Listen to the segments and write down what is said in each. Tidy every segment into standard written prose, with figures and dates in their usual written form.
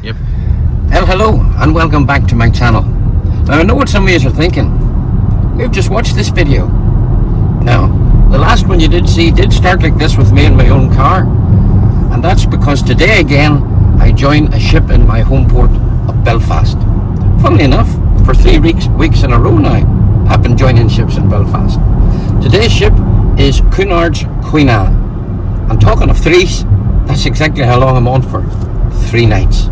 Yep. Well, hello and welcome back to my channel. Now I know what some of you are thinking. We've just watched this video. Now, the last one you did see did start like this with me in my own car. And that's because today again, I join a ship in my home port of Belfast. Funnily enough, for 3 weeks in a row now, I've been joining ships in Belfast. Today's ship is CUNARD'S Queen Anne. I'm talking of threes. That's exactly how long I'm on for. 3 nights.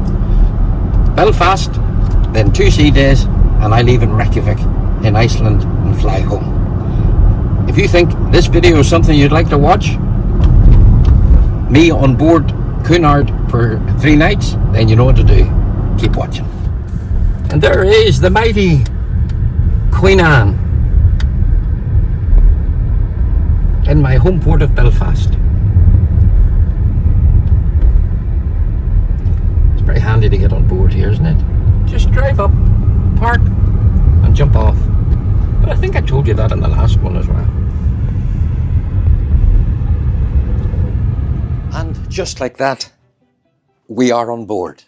Belfast, then 2 sea days, and I leave in Reykjavik in Iceland and fly home. If you think this video is something you'd like to watch, me on board Cunard for 3 nights, then you know what to do. Keep watching. And there is the mighty Queen Anne in my home port of Belfast. Very handy to get on board here, isn't it? Just drive up, park, and jump off. But I think I told you that in the last one as well. And just like that, we are on board.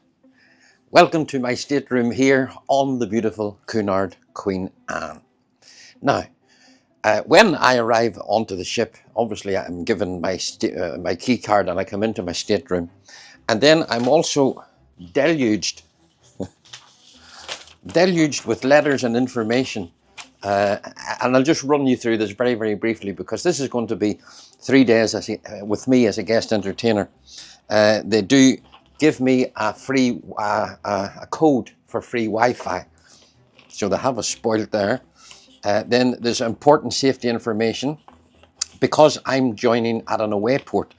Welcome to my stateroom here on the beautiful Cunard Queen Anne. Now, when I arrive onto the ship, obviously I'm given my key card and I come into my stateroom. And then I'm also deluged with letters and information, and I'll just run you through this very, very briefly because this is going to be 3 days with me as a guest entertainer. They do give me a free a code for free Wi-Fi, so they have us spoiled there. Then there's important safety information because I'm joining at an away port.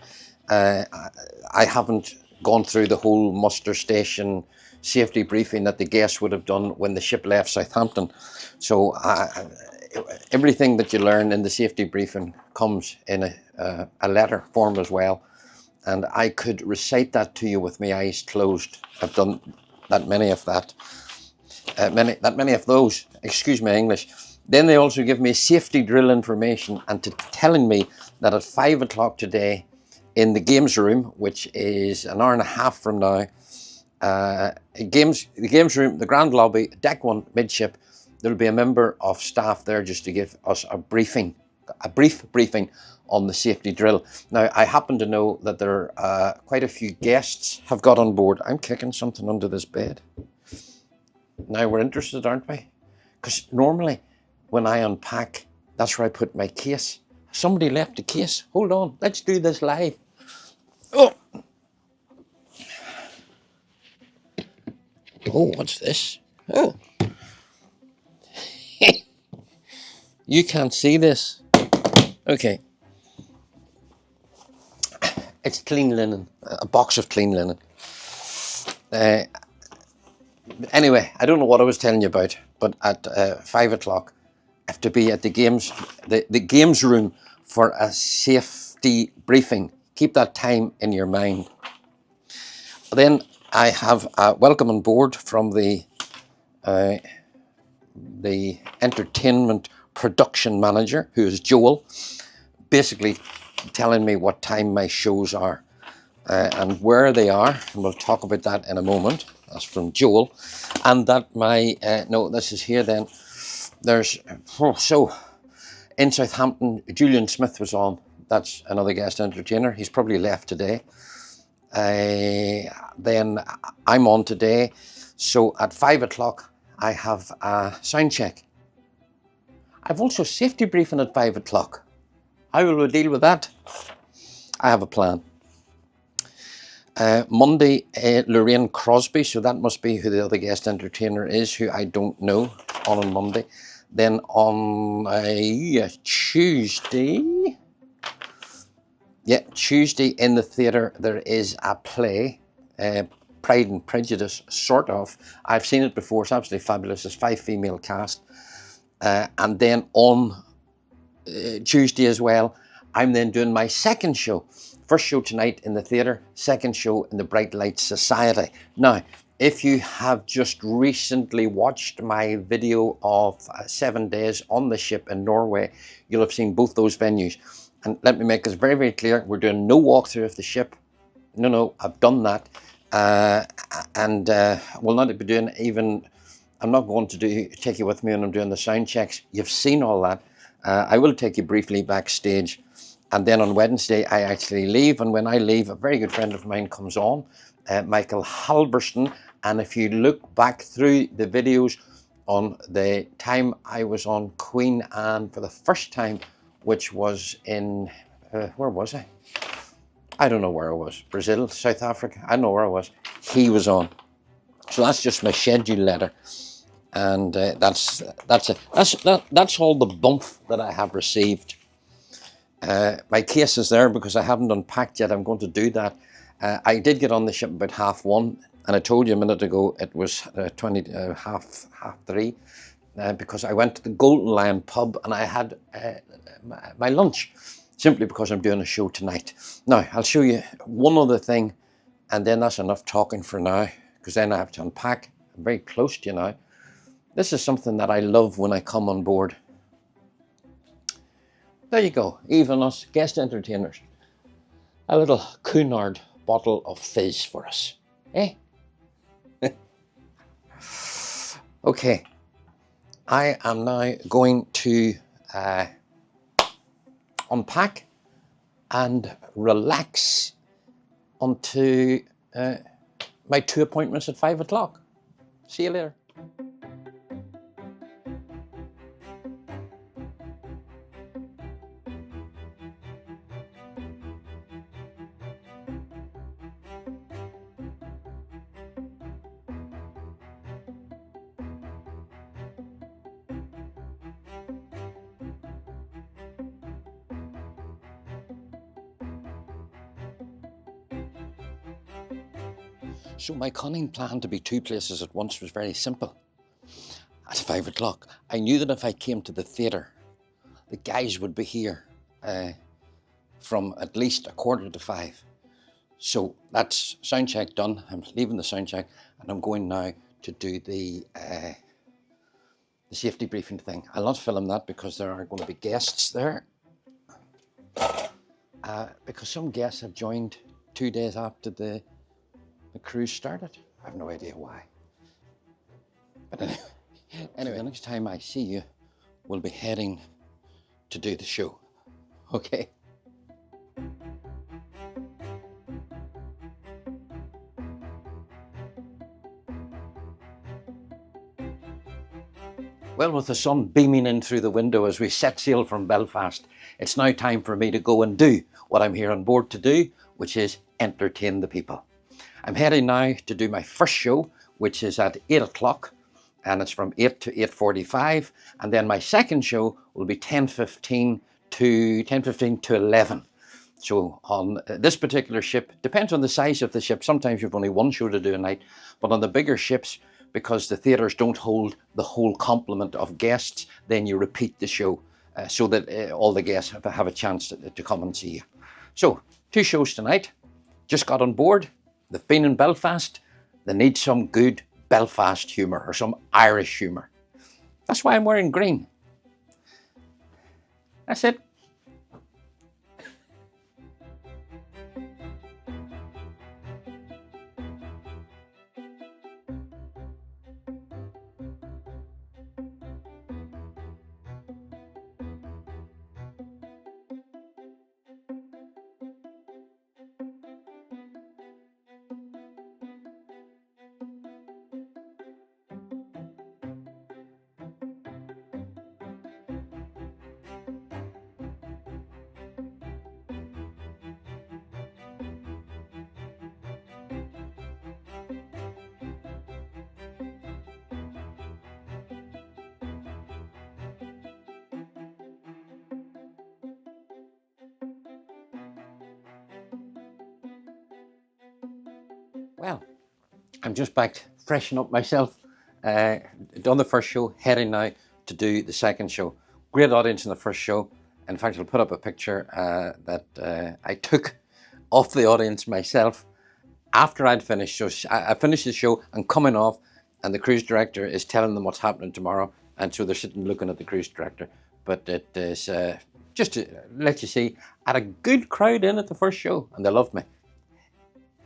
I haven't gone through the whole muster station safety briefing that the guests would have done when the ship left Southampton. So everything that you learn in the safety briefing comes in a letter form as well. And I could recite that to you with my eyes closed. I've done that many of that. Many of those, excuse my English. Then they also give me safety drill information and telling me that at 5 o'clock today, in the games room, which is an hour and a half from now, the games room, the grand lobby, deck 1 midship, there'll be a member of staff there just to give us a brief briefing on the safety drill. Now, I happen to know that there are quite a few guests have got on board. I'm kicking something under this bed. Now, we're interested, aren't we? Because normally when I unpack, that's where I put my case. Somebody left a case. Hold on, let's do this live. Oh, what's this? Oh, you can't see this. Okay, it's clean linen, a box of clean linen. Anyway, I don't know what I was telling you about, but at 5 o'clock, I have to be at the games room for a safety briefing. Keep that time in your mind. Then I have a welcome on board from the entertainment production manager, who is Joel, basically telling me what time my shows are and where they are, and we'll talk about that in a moment. That's from Joel. And that no, this is here then. There's, so in Southampton, Julian Smith was on. That's another guest entertainer. He's probably left today. Then I'm on today. So at 5 o'clock, I have a sound check. I've also safety briefing at 5 o'clock. How will we deal with that? I have a plan. Monday, Lorraine Crosby, so that must be who the other guest entertainer is, who I don't know, on Monday. Then on Tuesday, Tuesday in the theatre, there is a play, Pride and Prejudice, sort of. I've seen it before, it's absolutely fabulous. It's 5 female cast. And then on Tuesday as well, I'm then doing my second show. First show tonight in the theatre, second show in the Bright Light Society. Now, if you have just recently watched my video of 7 days on the ship in Norway, you'll have seen both those venues. And let me make this very, very clear. We're doing no walkthrough of the ship. No, I've done that. and will not be doing even. I'm not going to take you with me when I'm doing the sound checks. You've seen all that. I will take you briefly backstage, and then on Wednesday I actually leave. And when I leave, a very good friend of mine comes on, Michael Halberston. And if you look back through the videos on the time I was on Queen Anne for the first time, which was in where was I? I don't know where I was. Brazil, South Africa. I don't know where I was. He was on. So that's just my schedule letter. And that's all the bump that I have received. My case is there because I haven't unpacked yet. I'm going to do that. I did get on the ship about 1:30, and I told you a minute ago it was half three, because I went to the Golden Lion pub and I had my lunch, simply because I'm doing a show tonight. Now I'll show you one other thing, and then that's enough talking for now, because then I have to unpack. I'm very close to you now. This is something that I love when I come on board. There you go, even us guest entertainers. A little Cunard bottle of fizz for us, eh? Okay, I am now going to unpack and relax onto my 2 appointments at 5 o'clock. See you later. So my cunning plan to be 2 places at once was very simple. At 5 o'clock, I knew that if I came to the theatre, the guys would be here from at least 5:15. So that's sound check done. I'm leaving the sound check, and I'm going now to do the safety briefing thing. I'll not film that because there are going to be guests there. Because some guests have joined 2 days after the cruise started. I have no idea why. But anyway, the next time I see you, we'll be heading to do the show. Okay? Well, with the sun beaming in through the window as we set sail from Belfast, it's now time for me to go and do what I'm here on board to do, which is entertain the people. I'm heading now to do my first show, which is at 8 o'clock, and it's from 8 to 8:45. And then my second show will be 10:15 to 11. So on this particular ship, depends on the size of the ship. Sometimes you've only one show to do a night, but on the bigger ships, because the theatres don't hold the whole complement of guests, then you repeat the show so that all the guests have a chance to come and see you. So 2 shows tonight. Just got on board. They've been in Belfast. They need some good Belfast humour or some Irish humour. That's why I'm wearing green. That's it. Well, I'm just back freshening up myself. Done the first show, heading now to do the second show. Great audience in the first show. In fact, I'll put up a picture that I took of the audience myself after I'd finished. So I finished the show and coming off, and the cruise director is telling them what's happening tomorrow. And so they're sitting looking at the cruise director. But it is just to let you see, I had a good crowd in at the first show, and they loved me.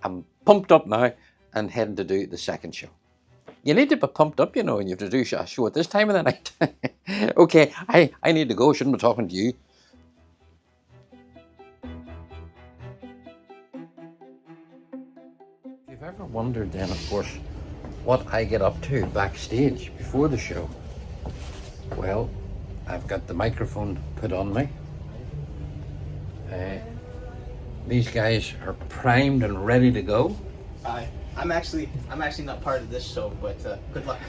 I'm pumped up now, and heading to do the second show. You need to be pumped up, you know, and you have to do a show at this time of the night. Okay, I need to go. Shouldn't be talking to you. If you've ever wondered then, of course, what I get up to backstage before the show, well, I've got the microphone put on me. These guys are primed and ready to go. Hi. I'm actually not part of this show, but good luck.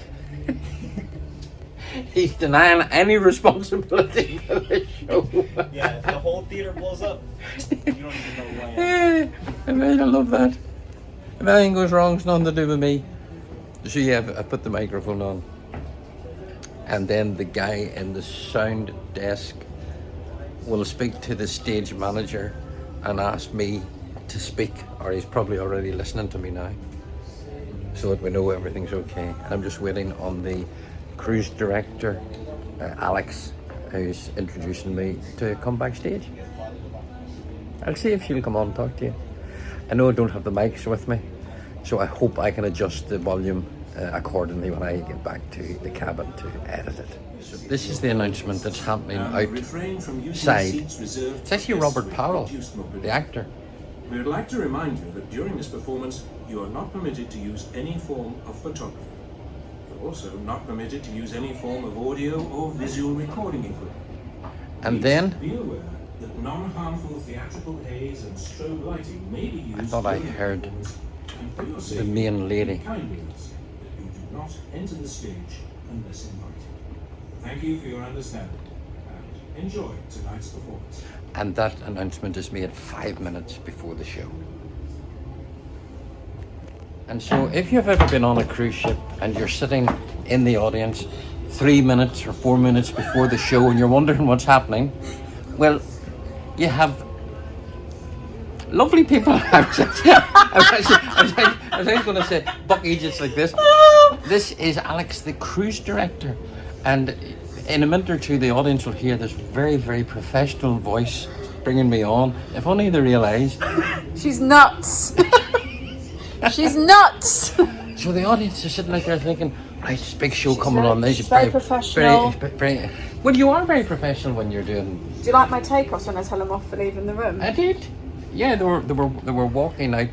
He's denying any responsibility for the show. Yeah, if the whole theater blows up, you don't even know who I am. I love that. If anything goes wrong, it's nothing to do with me. So yeah, I put the microphone on. And then the guy in the sound desk will speak to the stage manager and ask me to speak, or he's probably already listening to me now, so that we know everything's okay. And I'm just waiting on the cruise director, Alex, who's introducing me, to come backstage. I'll see if she'll come on and talk to you. I know I don't have the mics with me, so I hope I can adjust the volume accordingly when I get back to the cabin to edit it. So this is the announcement that's happening outside. It's actually Robert Powell, the actor. We would like to remind you that during this performance, you are not permitted to use any form of photography. You're also not permitted to use any form of audio or visual recording equipment. And then, be aware that non-harmful theatrical haze and strobe lighting may be used. I thought I heard the main lady. Kindly ask that you do not enter the stage unless invited. Thank you for your understanding and enjoy tonight's performance. And that announcement is made 5 minutes before the show. And so if you've ever been on a cruise ship and you're sitting in the audience 3 minutes or 4 minutes before the show and you're wondering what's happening, well, you have lovely people. I was going to say buck agents like this. This is Alex, the cruise director, and in a minute or two the audience will hear this very, very professional voice bringing me on. If only they realised. She's nuts. She's nuts. So the audience is sitting out there thinking, right, this big show coming on. She's very professional. Well, you are very professional when you're doing. Do you like my takeoffs when I tell them off for leaving the room? I did. Yeah, they were walking out.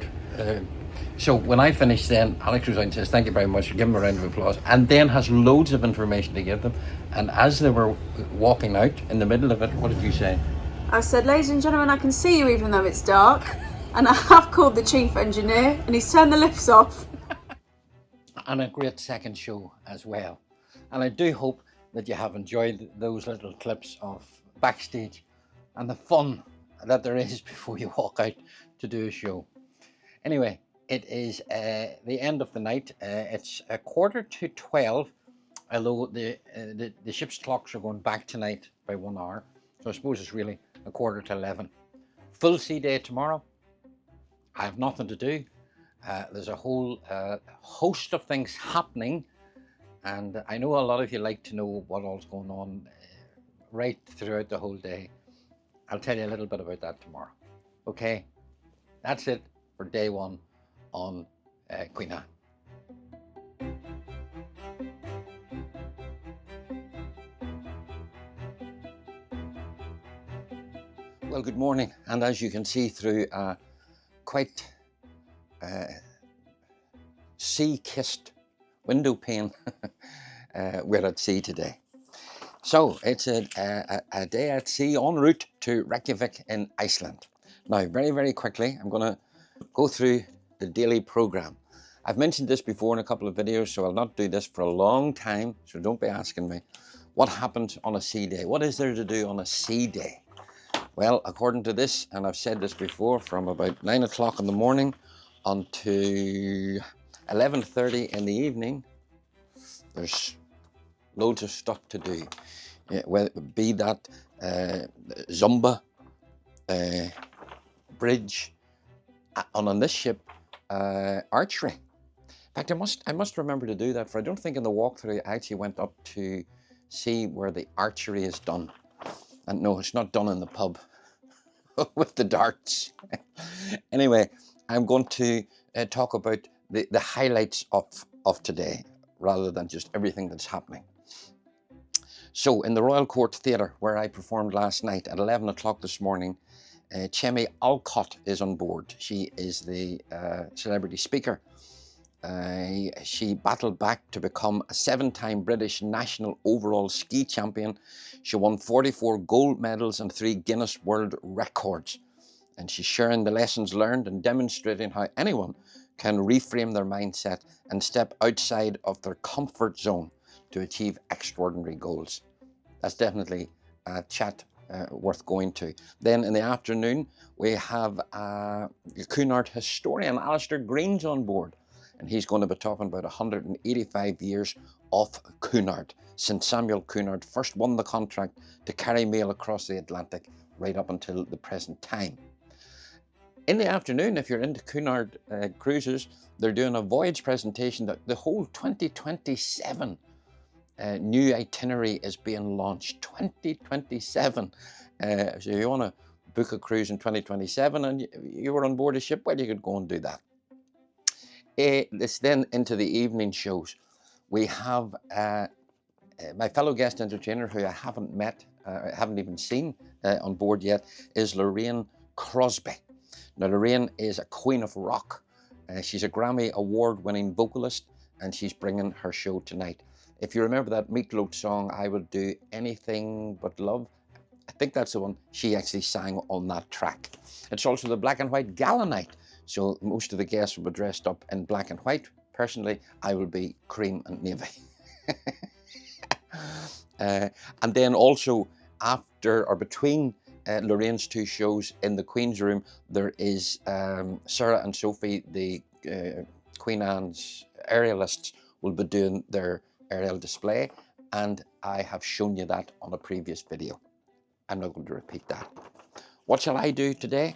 So when I finished, then Alex was out and says, "Thank you very much." Give them a round of applause, and then has loads of information to give them. And as they were walking out in the middle of it, what did you say? I said, "Ladies and gentlemen, I can see you even though it's dark." And I have called the chief engineer, and he's turned the lifts off. And a great second show as well. And I do hope that you have enjoyed those little clips of backstage and the fun that there is before you walk out to do a show. Anyway, it is the end of the night. It's 11:45, although the ship's clocks are going back tonight by 1 hour. So I suppose it's really 11:45. Full sea day tomorrow. I have nothing to do. There's a whole host of things happening, and I know a lot of you like to know what all's going on right throughout the whole day. I'll tell you a little bit about that tomorrow. Okay, that's it for day one on Queen Anne. Well, good morning, and as you can see through a quite sea-kissed window pane, we're at sea today. So it's a day at sea en route to Reykjavik in Iceland. Now, very, very quickly, I'm going to go through the daily program. I've mentioned this before in a couple of videos, so I'll not do this for a long time, so don't be asking me what happens on a sea day. What is there to do on a sea day? Well, according to this, and I've said this before, from about 9 o'clock in the morning until 11:30 in the evening, there's loads of stuff to do. Whether it be that Zumba, bridge, and on this ship, archery. In fact, I must remember to do that, for I don't think in the walkthrough I actually went up to see where the archery is done. And no, it's not done in the pub with the darts. Anyway, I'm going to talk about the highlights of today rather than just everything that's happening. So in the Royal Court Theatre, where I performed last night at 11 o'clock this morning, Chemi Alcott is on board. She is the celebrity speaker. She battled back to become a 7-time British national overall ski champion. She won 44 gold medals and 3 Guinness World Records. And she's sharing the lessons learned and demonstrating how anyone can reframe their mindset and step outside of their comfort zone to achieve extraordinary goals. That's definitely a chat worth going to. Then in the afternoon, we have Cunard historian Alistair Green's on board. And he's going to be talking about 185 years of Cunard, since Samuel Cunard first won the contract to carry mail across the Atlantic right up until the present time. In the afternoon, if you're into Cunard cruises, they're doing a voyage presentation that the whole 2027 new itinerary is being launched. 2027. So if you want to book a cruise in 2027 and you were on board a ship, well, you could go and do that. It's then into the evening shows. We have my fellow guest entertainer, who I haven't met, haven't even seen on board yet, is Lorraine Crosby. Now, Lorraine is a queen of rock. She's a Grammy award-winning vocalist, and she's bringing her show tonight. If you remember that Meatloaf song, I Would Do Anything But Love, I think that's the one she actually sang on that track. It's also the Black and White Gala night. So most of the guests will be dressed up in black and white. Personally, I will be cream and navy. And then also after or between Lorraine's 2 shows in the Queen's Room, there is Sarah and Sophie, the Queen Anne's aerialists, will be doing their aerial display. And I have shown you that on a previous video. I'm not going to repeat that. What shall I do today?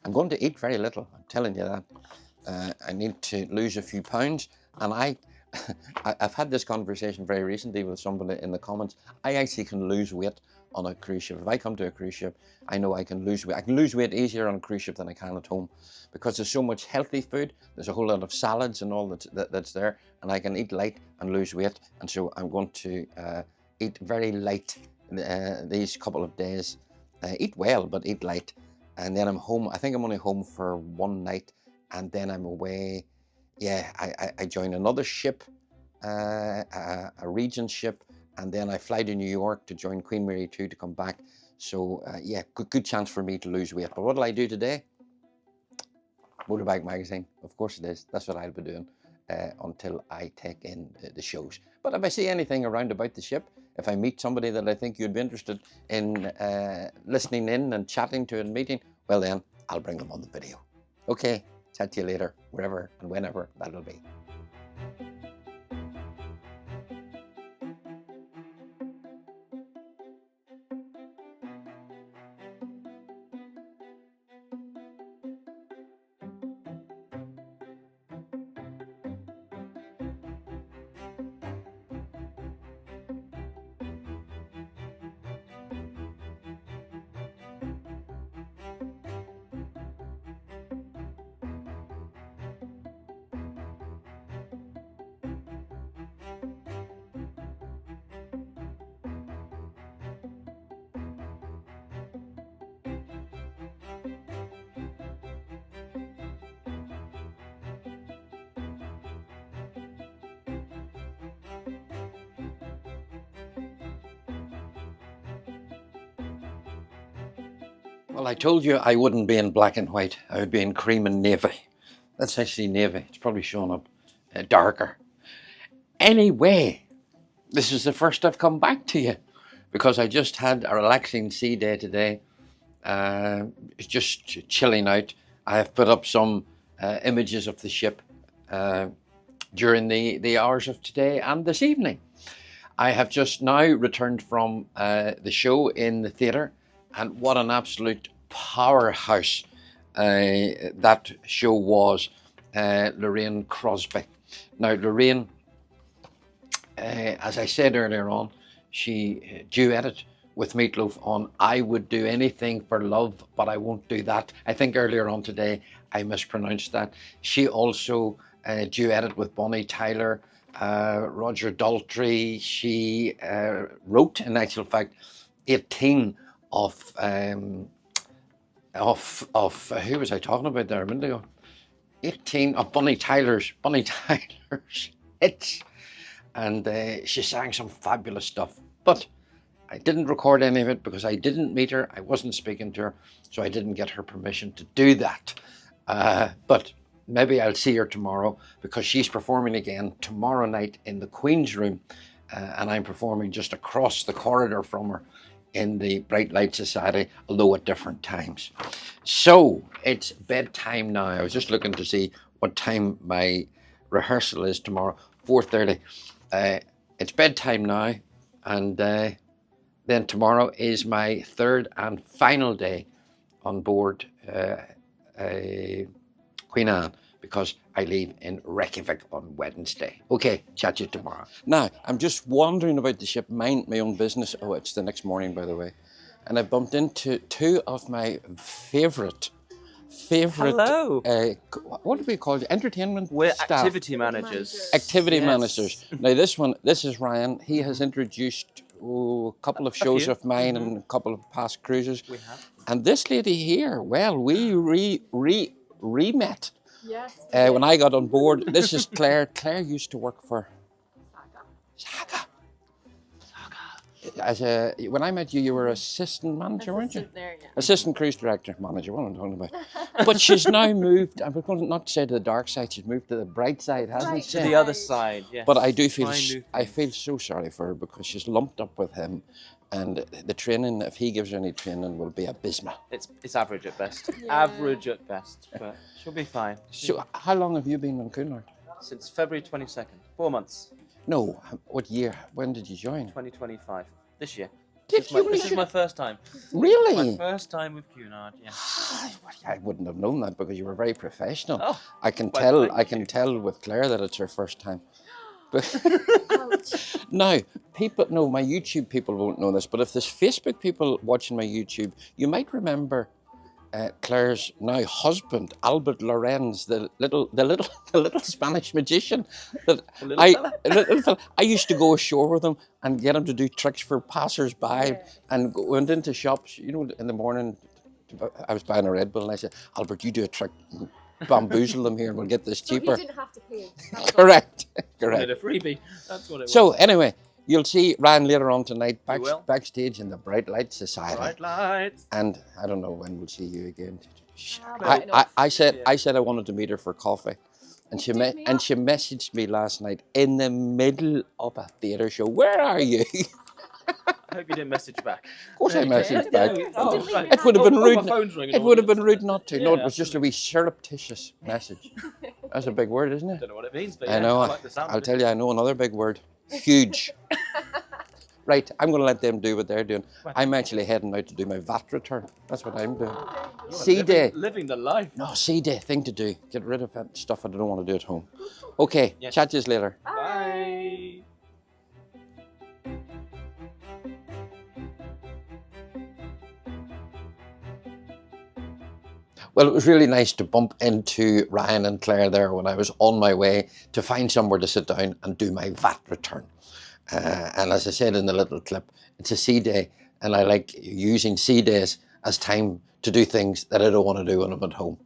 I'm going to eat very little, I'm telling you that. I need to lose a few pounds, and I've had this conversation very recently with somebody in the comments. I actually can lose weight on a cruise ship. If I come to a cruise ship, I know I can lose weight. I can lose weight easier on a cruise ship than I can at home, because there's so much healthy food. There's a whole lot of salads and all that's there, and I can eat light and lose weight. And so I'm going to eat very light these couple of days. Eat well, but eat light. And then I'm home. I think I'm only home for 1 night, and then I'm away. Yeah, I join another ship, a Regent ship, and then I fly to New York to join Queen Mary 2 to come back. So yeah, good chance for me to lose weight. But what will I do today? Motorbike magazine, of course it is. That's what I'll be doing until I take in the shows. But if I see anything around about the ship, if I meet somebody that I think you'd be interested in listening in and chatting to and meeting, well then, I'll bring them on the video. Okay, chat to you later, wherever and whenever that'll be. Well, I told you I wouldn't be in black and white. I would be in cream and navy. That's actually navy. It's probably showing up darker. Anyway, this is the first I've come back to you because I just had a relaxing sea day today. It's just chilling out. I have put up some images of the ship during the hours of today and this evening. I have just now returned from the show in the theatre, and what an absolute powerhouse that show was. Lorraine Crosby. Now, Lorraine, as I said earlier on, she duetted with Meatloaf on I Would Do Anything for Love, but I Won't Do That. I think earlier on today I mispronounced that. She also duetted with Bonnie Tyler, Roger Daltrey. She wrote, in actual fact, 18 of who was I talking about there a minute ago? 18 of Bonnie Tyler's hits, and she sang some fabulous stuff. But I didn't record any of it because I didn't meet her. I wasn't speaking to her, so I didn't get her permission to do that. But maybe I'll see her tomorrow because she's performing again tomorrow night in the Queen's Room, and I'm performing just across the corridor from her in the Bright Light Society, although at different times. So it's bedtime now. I was just looking to see what time my rehearsal is tomorrow, 4:30. It's bedtime now, and then tomorrow is my third and final day on board Queen Anne, because I leave in Reykjavik on Wednesday. Okay, chat to you tomorrow. Now, I'm just wandering about the ship, mind my own business. Oh, it's the next morning, by the way. And I bumped into two of my favourite, Hello. what do we call it? Entertainment We're staff. activity managers. Activity Yes. managers. Now this is Ryan. He has introduced a couple of shows few. of mine and a couple of past cruises. We have. And this lady here, well, we re-met Yes. when I got on board. This is Claire. Claire used to work for Saga. When I met you, you were assistant manager, weren't you? There, yeah. Assistant cruise director, manager, what am I talking about? But she's now moved, I'm going to not say to the dark side, she's moved to the bright side, hasn't Right. she? To the other side, yes. But I do feel, Try new I things. feel so sorry for her because she's lumped up with him, and the training, if he gives her any training, will be abysmal. It's average at best. Yeah. Average at best, but she'll be fine. So how long have you been on Cunard? Since February 22nd, 4 months, No, what year? When did you join? 2025, this year. Did This, you this really? is my first time. Really? My first time with Cunard, yeah. I wouldn't have known that because you were very professional. Oh, I can well, tell. thank I can tell with Claire that it's her first time. But Ouch. now, people, no, my YouTube people won't know this, but if there's Facebook people watching my YouTube, you might remember Claire's now husband, Albert Lorenz, the little Spanish magician. That The little fella? little fella. I used to go ashore with him and get him to do tricks for passers-by, and went into shops. You know, in the morning, I was buying a Red Bull, and I said, Albert, you do a trick, bamboozle them here, and we'll get this So he cheaper. didn't have to pay. Correct, Wanted correct. a freebie. That's what it was. So anyway, you'll see Ryan later on tonight We will. backstage in the Bright Light Society. Bright lights. And I don't know when we'll see you again. Right I said I wanted to meet her for coffee, and she did me and up. she messaged me last night in the middle of a theatre show. Where are you? I hope you didn't message back. Of course I messaged back. Oh, Didn't right. leave It would have been Oh, rude. my phone's ringing It would have all been rude not to. No, it Yeah, was just a wee surreptitious message. That's a big word, isn't it? Don't know what it means, but I yeah, know. I like the sound I'll of it. tell you, I know another big word. Huge. Right, I'm going to let them do what they're doing. I'm actually heading out to do my VAT return. That's what I'm doing. You are Sea day. Living the life. No, sea day, thing to do. Get rid of that stuff I don't want to do at home. Okay, Yes. chat to you later. Bye. Well, it was really nice to bump into Ryan and Claire there when I was on my way to find somewhere to sit down and do my VAT return. And as I said in the little clip, it's a sea day, and I like using sea days as time to do things that I don't want to do when I'm at home.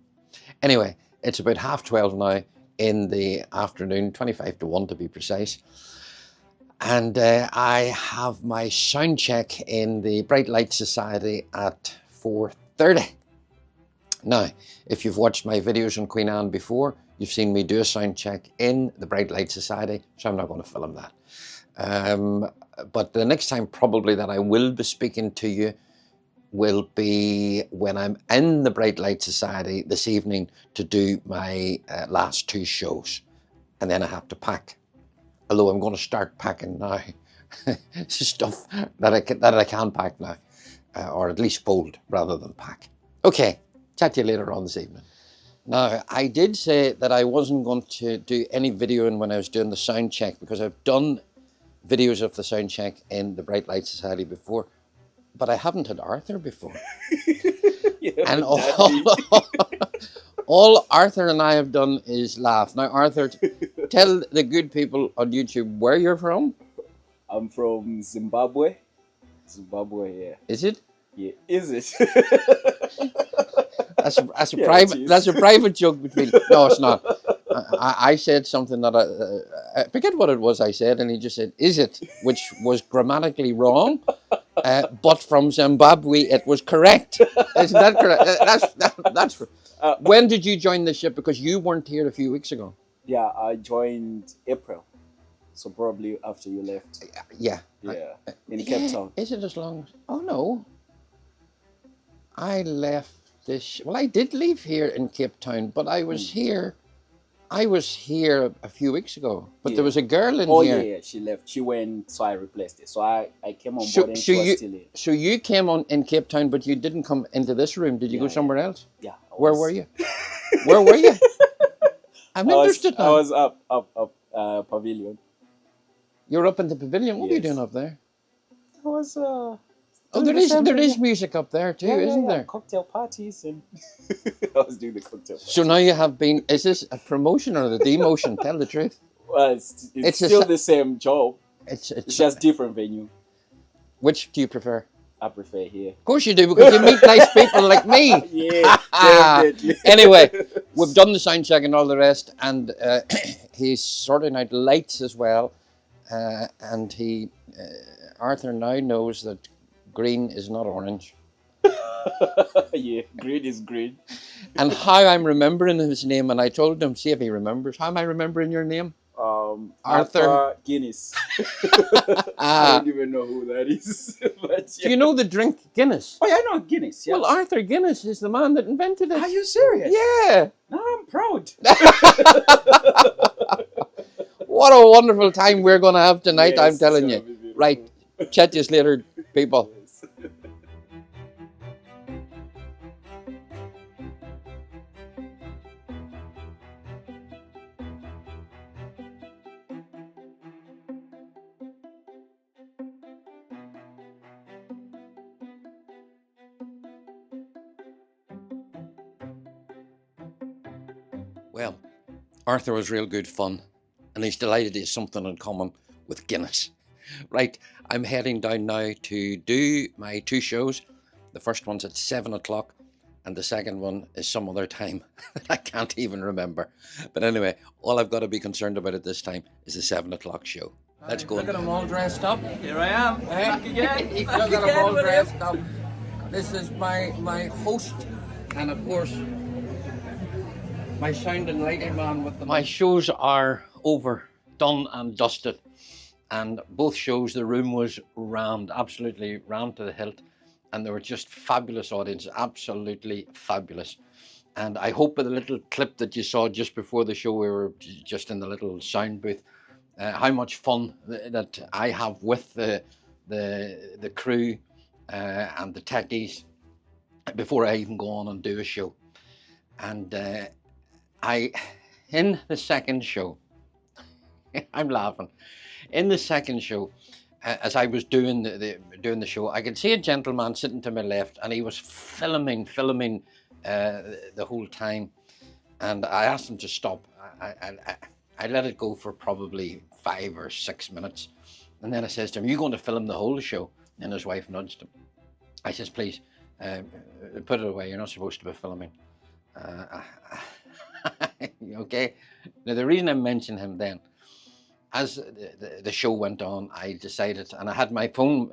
Anyway, it's about 12:30 now in the afternoon, 25 to 1 to be precise. And I have my sound check in the Bright Light Society at 4:30. Now, if you've watched my videos on Queen Anne before, you've seen me do a sound check in the Bright Light Society, so I'm not going to film that. But the next time probably that I will be speaking to you will be when I'm in the Bright Light Society this evening to do my last 2 shows. And then I have to pack. Although I'm going to start packing now. Stuff that I can pack now. Or at least fold rather than pack. Okay, chat to you later on this evening. Now, I did say that I wasn't going to do any videoing when I was doing the sound check, because I've done videos of the sound check in the Bright Light Society before, but I haven't had Arthur before. And All Arthur and I have done is laugh. Now, Arthur, tell the good people on YouTube where you're from. I'm from Zimbabwe. Zimbabwe, yeah. Is it? Yeah, is it? That's a Yeah, private. it is. That's a private joke between. No, it's not. I said something that I forget what it was I said, and he just said, "Is it?" which was grammatically wrong, but from Zimbabwe it was correct. Isn't that correct? That's. When did you join the ship? Because you weren't here a few weeks ago. Yeah, I joined April. So probably after you left. Yeah. Yeah, in Cape Town. Is it as long? Oh no. I left this. Well, I did leave here in Cape Town, but I was here. I was here a few weeks ago, but there was a girl in here. Yeah, she left. She went, so I replaced it. So I came on So, board and so she was you, still in. so you came on in Cape Town, but you didn't come into this room. Did you go somewhere else? Yeah. Where were you? Where were you? I'm interested I now. was up, pavilion. You're up in the pavilion. What are you Yes. doing up there? I was, Oh, there is music up there too, isn't there? Cocktail parties and I was doing the cocktail parties. So now you have been. Is this a promotion or the demotion? Tell the truth. Well, it's It's still a- the same job. It's It's just different venue. Which do you prefer? I prefer here. Of course you do, because you meet nice people like me. Yeah, definitely. Anyway, we've done the sound check and all the rest, and he's sorting out lights as well. And Arthur now knows that green is not orange. Yeah, green is green. And how I'm remembering his name, and I told him, see if he remembers. How am I remembering your name? Arthur Guinness. I don't even know who that is. But Do you know the drink Guinness? Oh, yeah, I know Guinness. Yeah. Well, Arthur Guinness is the man that invented it. Are you serious? Yeah. No, I'm proud. What a wonderful time we're going to have tonight, Yes, I'm telling it's you. gonna be beautiful. Right. Chat to you later, people. Well, Arthur was real good fun, and he's delighted he has something in common with Guinness. Right, I'm heading down now to do my 2 shows. The first one's at 7 o'clock, and the second one is some other time that I can't even remember. But anyway, all I've got to be concerned about at this time is the 7 o'clock show. Let's go. Look at them all dressed up. Here I am. Back again. Look at them all dressed up. This is my host, and of course, my sound and lighting man with the... My shows are over, done and dusted. And both shows, the room was rammed, absolutely rammed to the hilt. And they were just fabulous audience, absolutely fabulous. And I hope with the little clip that you saw just before the show, we were just in the little sound booth, how much fun that I have with the crew and the techies before I even go on and do a show. And in the second show, I'm laughing. In the second show, as I was doing the show, I could see a gentleman sitting to my left, and he was filming the whole time. And I asked him to stop. I let it go for probably 5 or 6 minutes, and then I says to him, "You going to film the whole show?" And his wife nudged him. I says, "Please, put it away. You're not supposed to be filming." Okay. Now the reason I mentioned him then, as the show went on, I decided, and I had my phone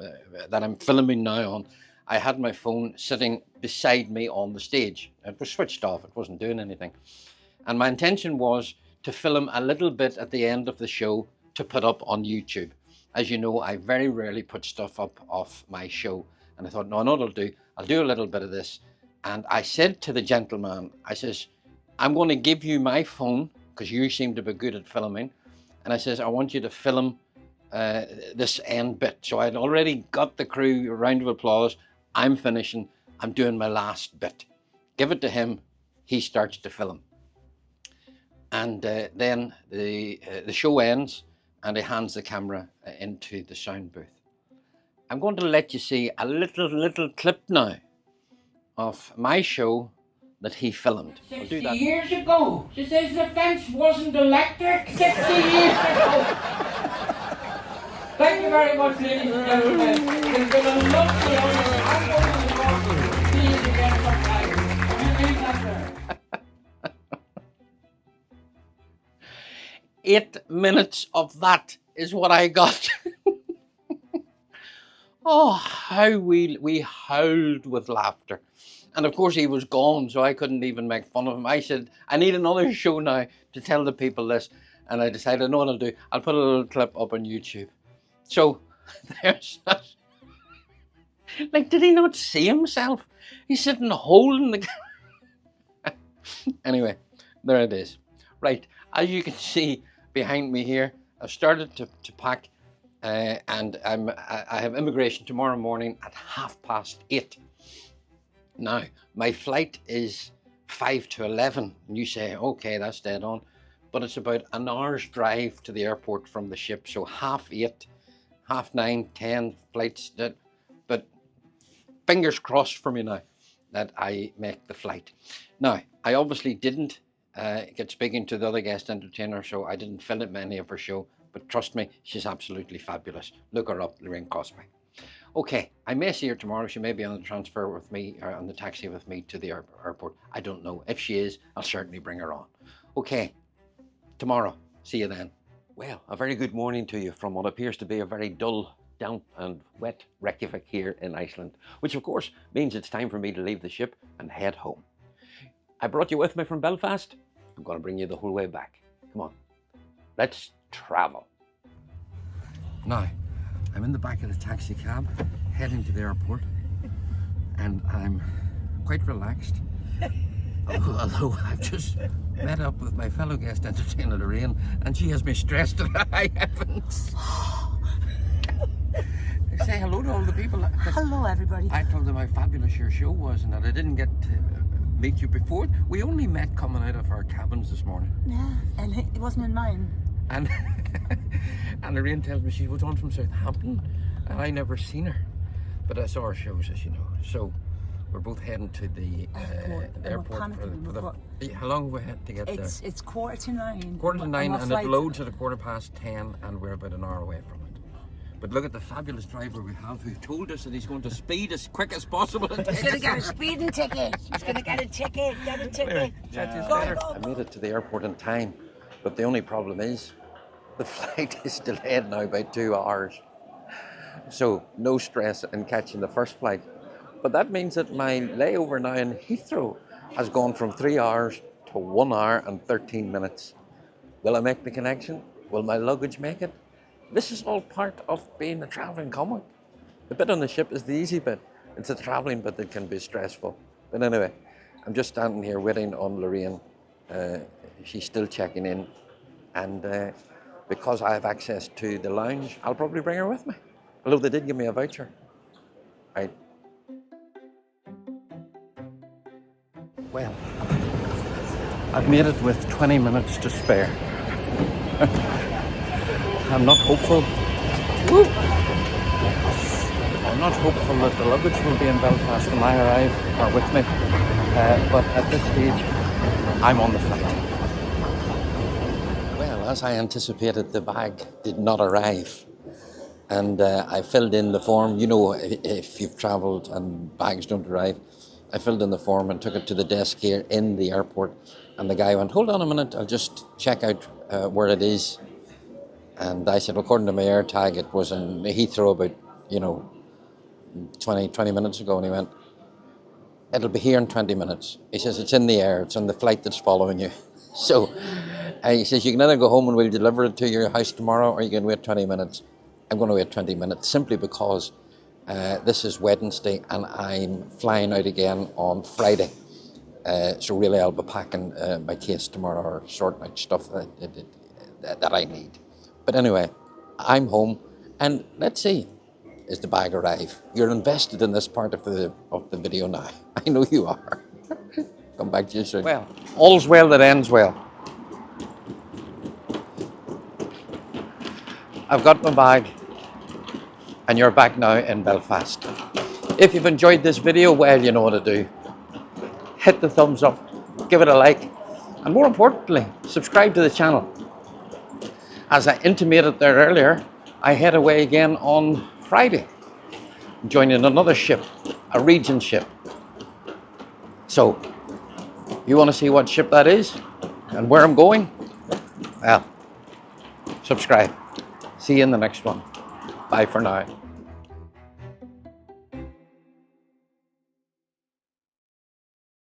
that I'm filming now on, I had my phone sitting beside me on the stage. It was switched off, it wasn't doing anything. And my intention was to film a little bit at the end of the show to put up on YouTube. As you know, I very rarely put stuff up off my show. And I thought, no, I know what I'll do a little bit of this. And I said to the gentleman, I says, "I'm going to give you my phone, because you seem to be good at filming. And I says, I want you to film this end bit." So I'd already got the crew a round of applause. I'm finishing. I'm doing my last bit. Give it to him. He starts to film. And then the show ends, and he hands the camera into the sound booth. I'm going to let you see a little clip now of my show that he filmed. I'll do 60 that. years ago. She says the fence wasn't electric 60 years ago. Thank you very much, ladies and gentlemen. It's been a lovely honor. I'm going to walk. See you again sometime. You leave that there. 8 minutes of that is what I got. Oh, how we howled with laughter. And of course he was gone, so I couldn't even make fun of him. I said, I need another show now to tell the people this. And I decided, I know what I'll do. I'll put a little clip up on YouTube. So, there's that. Like, did he not see himself? He's sitting holding the... Anyway, there it is. Right, as you can see behind me here, I've started to pack. And I have immigration tomorrow morning at 8:30. Now, my flight is 5 to 11. And you say, okay, that's dead on. But it's about an hour's drive to the airport from the ship. So 8:30, 9:30, 10 flights. But fingers crossed for me now that I make the flight. Now, I obviously didn't get speaking to the other guest entertainer, so I didn't film any of her show. But trust me, she's absolutely fabulous. Look her up, Lorraine Cosby. Okay, I may see her tomorrow. She may be on the transfer with me, or on the taxi with me to the airport. I don't know. If she is, I'll certainly bring her on. Okay, tomorrow. See you then. Well, a very good morning to you from what appears to be a very dull, damp and wet Reykjavik here in Iceland, which of course means it's time for me to leave the ship and head home. I brought you with me from Belfast. I'm going to bring you the whole way back. Come on, let's travel. Now, I'm in the back of the taxi cab, heading to the airport, and I'm quite relaxed. Although I've just met up with my fellow guest entertainer Lorraine, and she has me stressed to high heavens. Say hello to all the people. Hello, everybody. I told them how fabulous your show was and that I didn't get to meet you before. We only met coming out of our cabins this morning. Yeah, and it wasn't in mine. And and Lorraine tells me she was on from Southampton, and I never seen her, but I saw her shows, as you know. So we're both heading to the airport for the. How long have we had to get there? It's 9:15. 9:15, and it loads at 10:15, and we're about an hour away from it. But look at the fabulous driver we have, who told us that he's going to speed as quick as possible. He's going to get a speeding ticket. He's going to get a ticket. Get a ticket. I made it to the airport in time, but the only problem is the flight is delayed now by 2 hours. So no stress in catching the first flight. But that means that my layover now in Heathrow has gone from 3 hours to 1 hour and 13 minutes. Will I make the connection? Will my luggage make it? This is all part of being a travelling comic. The bit on the ship is the easy bit. It's the travelling bit that can be stressful. But anyway, I'm just standing here waiting on Lorraine. She's still checking in. And because I have access to the lounge, I'll probably bring her with me. Although they did give me a voucher. Right. Well, I've made it with 20 minutes to spare. I'm not hopeful. Woo! I'm not hopeful that the luggage will be in Belfast when I arrive, or with me. But at this stage, I'm on the flight. Well, as I anticipated, the bag did not arrive. And I filled in the form. You know, if you've travelled and bags don't arrive, I filled in the form and took it to the desk here in the airport. And the guy went, hold on a minute, I'll just check out where it is. And I said, well, according to my air tag, it was in Heathrow about, 20 minutes ago. And he went, it'll be here in 20 minutes. He says, it's in the air, it's on the flight that's following you. So he says, you can either go home and we'll deliver it to your house tomorrow, or you can wait 20 minutes. I'm going to wait 20 minutes simply because this is Wednesday and I'm flying out again on Friday. So really I'll be packing my case tomorrow or sorting out stuff that I need. But anyway, I'm home and let's see, is the bag arrive? You're invested in this part of the video now. I know you are. Come back to you soon. Well, all's well that ends well. I've got my bag and you're back now in Belfast. If you've enjoyed this video, well, you know what to do. hit the thumbs up, give it a like, and more importantly, subscribe to the channel. As I intimated there earlier, I head away again on Friday, joining another ship, a Regent ship. So, you want to see what ship that is and where I'm going? Well, subscribe. See you in the next one. Bye for now.